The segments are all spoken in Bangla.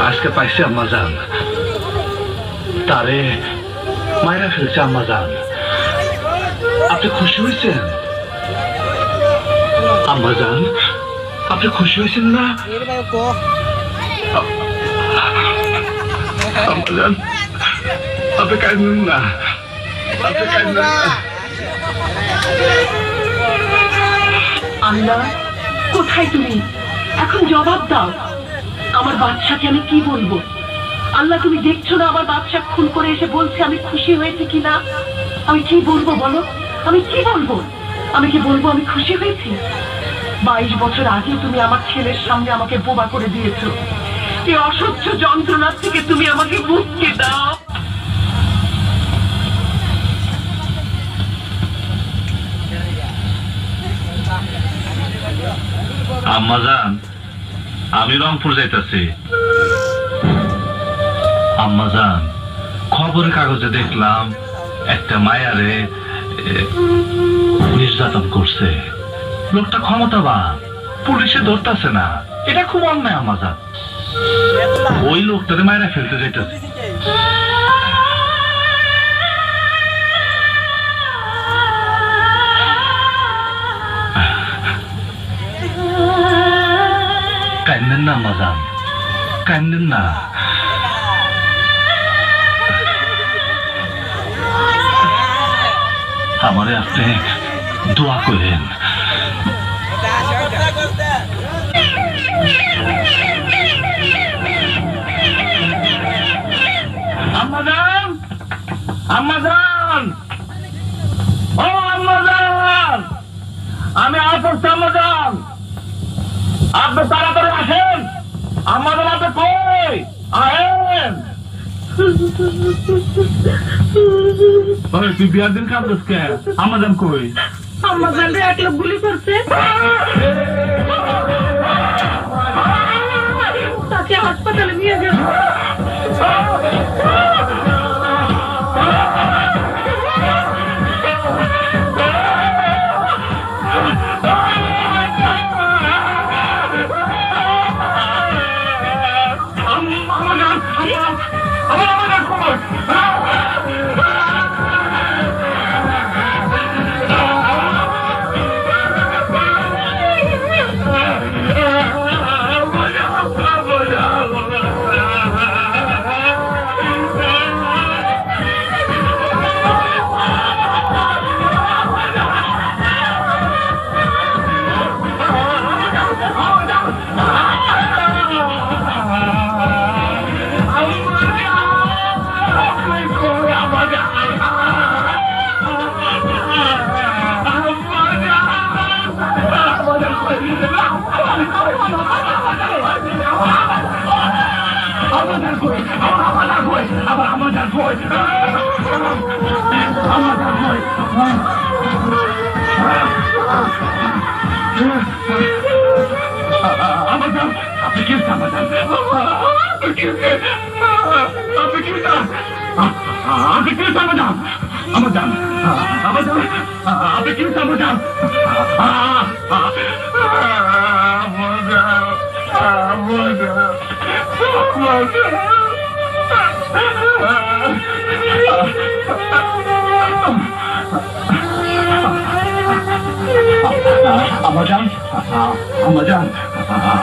আজকে পাইছে আম্মাজান, তারে মায়েরা ফেলছে আম্মাজান। আপনি খুশি হয়েছেন আম্মাজান? আপনি খুশি হয়েছেন না আম্মাজান? আপনি কাঁদবেন না, আপনি কাঁদবেন না। আল্লাহ, কোথায় তুমি? এখন জবাব দাও। আমার বাচ্চাকে আমি কি বলবো? আল্লাহ, তুমি দেখছো না আমার বাচ্চা খুন করে এসে বলছে আমি খুশি হয়েছি কিনা? আমি কি বলবো বলো? আমি কি বলবো? আমি কি বলবো আমি খুশি হয়েছি? 22 বছর আগে তুমি আমার ছেলের সামনে আমাকে বোবা করে দিয়েছো। এই অসহ্য যন্ত্রণার থেকে তুমি আমাকে মুক্তি দাও। আম্মাজান, আমি রংপুর যাইতাছি। আম্মাজান, খবরের কাগজে দেখলাম একটা মায়ারে নির্যাতন করছে। লোকটা ক্ষমতাবান, পুলিশে ধরতেছে না। এটা খুব অন্যায় আম্মাজান। ওই লোকটারে মায়েরা ফেলতে যাইতেছে। কান্দেন না আম্মাজান, কান্দেন না। আমারে আপনি দোয়া করেন। আম্মাজান, আম্মাজান, ও আম্মাজান, আমি আসছি আম্মাজান। আপনি তাড়াতাড়ি আসেন। আম্মাজান, আপনি কই? আহেন। তুই বিয়ার দিন কাঁদছিস কে? আম্মাজান কই? আম্মাজান রে এক লোক গুলি করছে, তাকে হাসপাতালে নিয়ে যাবো।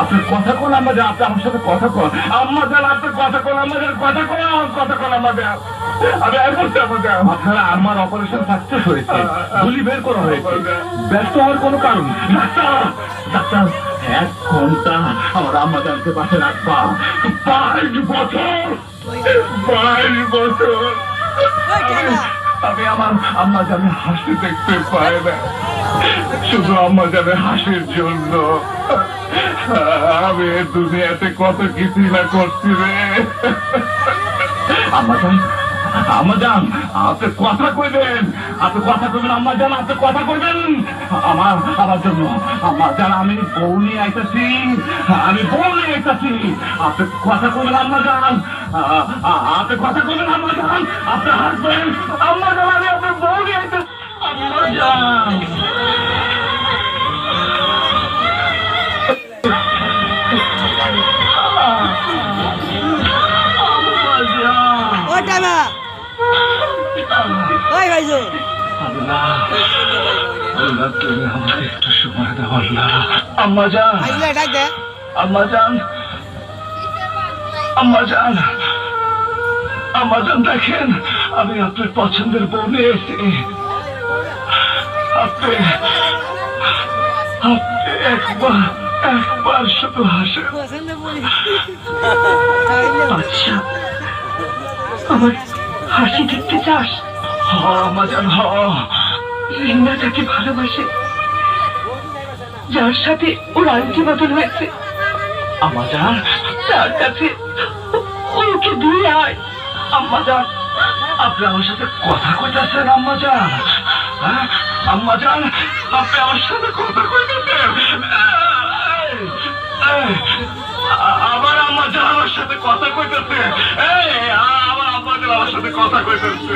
আপনার কথা কোন আম্মাজান? আপনি আমার সাথে কথা কোন আম্মাজান? আপনার কথা কোন আম্মাজান? কথা কোন, কথা কোন আম্মাজান? আমি আসছি আম্মাজান। আপনারা আমার অপারেশন সাকসেস হয়েছে, গুলি বের করা হয়েছে। ব্যস্ত হওয়ার কোনো কারণ? ডাক্তার, ডাক্তার 1 ঘন্টা আমার আম্মাজানকে পাশে রাখবা। 22 বছর, 22 বছর আমি আমার আম্মাজানে হাসি দেখতে পাই না। শুধু আম্মাজানের হাসির জন্য আমি দুনিয়াতে কত কিছু না করছি রে। আম্মাজান, আম্মাজান, আপনি কথা কইবেন, আপনি কথা কইবেন আম্মাজান, আপনি কথা কইবেন আমার জন্য। আম্মাজান, আমি বউ নিয়ে আইতাছি, আমি বউ নিয়ে আইতাছি। আপনি কথা কইবেন আম্মাজান, আপনি কথা কইবেন আম্মাজান, আপনি হাসবেন আম্মাজান, আমি আপনার বউ নিয়ে আইতাছি আম্মাজান। কয়জন আল্লাহ আল্লাহ তুমি আমাকে একটু সময় দাও আল্লাহ আম্মা জান আইলে ডাক দে আম্মা জান আম্মা জান আম্মা জান দেখেন আমি আপনার পছন্দের বউ নিয়ে এসেছি আপনি আপনি একবার শুধু হাসেন পছন্দ বলি বাদশা আমার হাসি দেখতে চাস হ আম্মা জান হ লিন্ডা তাকে ভালোবাসে যার সাথে ওর আংটি বদল হয়েছে আম্মা জান তার কাছে ওকে দিয়ে আয় আম্মা জান আপনি আমার সাথে কথা কইতেছেন আম্মা জান হ্যাঁ? আম্মা জান আপনি আমার সাথে কথা কইতেছেন আমার আম্মা জান আমার সাথে কথা কইতেছে আমার আম্মা জান আমার সাথে কথা কইতেছে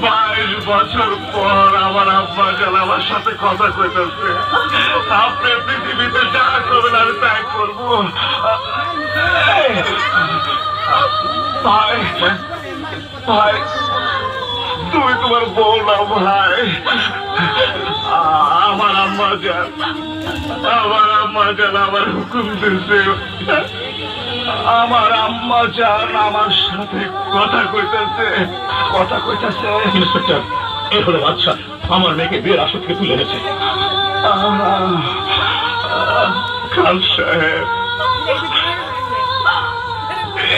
22 বছর পর আমার আম্মা জান আমার সাথে কথা কইতেছে আপনি পৃথিবীতে যা করবেন আমি তাই করবো ভাই ভাই তুমি তোমার বউ না ভাই আমার আম্মা জান আমার হুকুম দিছে আমার আম্মা জান আমার সাথে কথা কইতেছে ইন্সপেক্টর এই হলো বাদশা আমার মেয়েকে বিয়ের আসর থেকে তুলে এনেছে খান সাহেব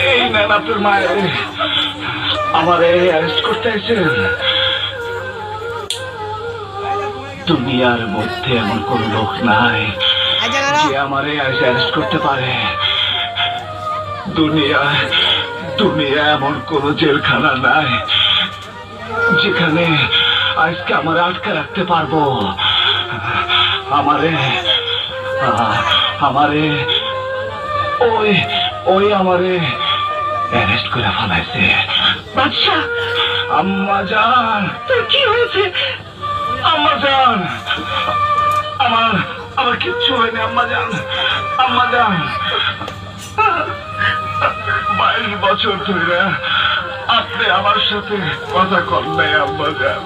এই নেন আপনার মায়ের আমার অ্যারেস্ট করতে আইছেন দুনিয়ার মধ্যে এমন কোন লোক নাই যে আমারে অ্যারেস্ট করতে পারে দুনিয়া এমন কোন জেলখানা নাই যেখানে আজকে আমার আটকে রাখতে পারবো আমারে ওই আমারে অ্যারেস্ট করে ফেলাইছে বাদশা আম্মা জান তোর কি হয়েছে আম্মা জান আমার কিচ্ছু হয়নি আম্মা জান 22 বছর ধরে আপনি আমার সাথে কথা কন নাই আম্মা জান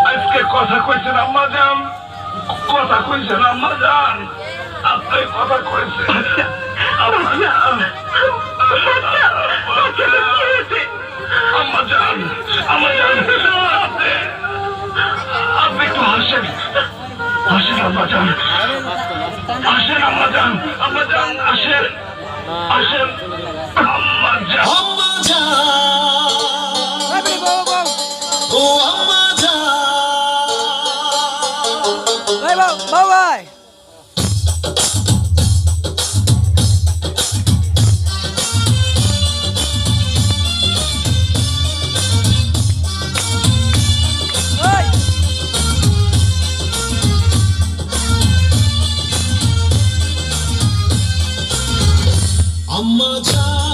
আজকে কথা কইছেন আম্মা জান আপনি কথা কইছেন আম্মা জান আপনি একটু হাসেন আম্মা জান আসেন আম্মা জান আসেন আম্মা জান বাবাই আম্মা জান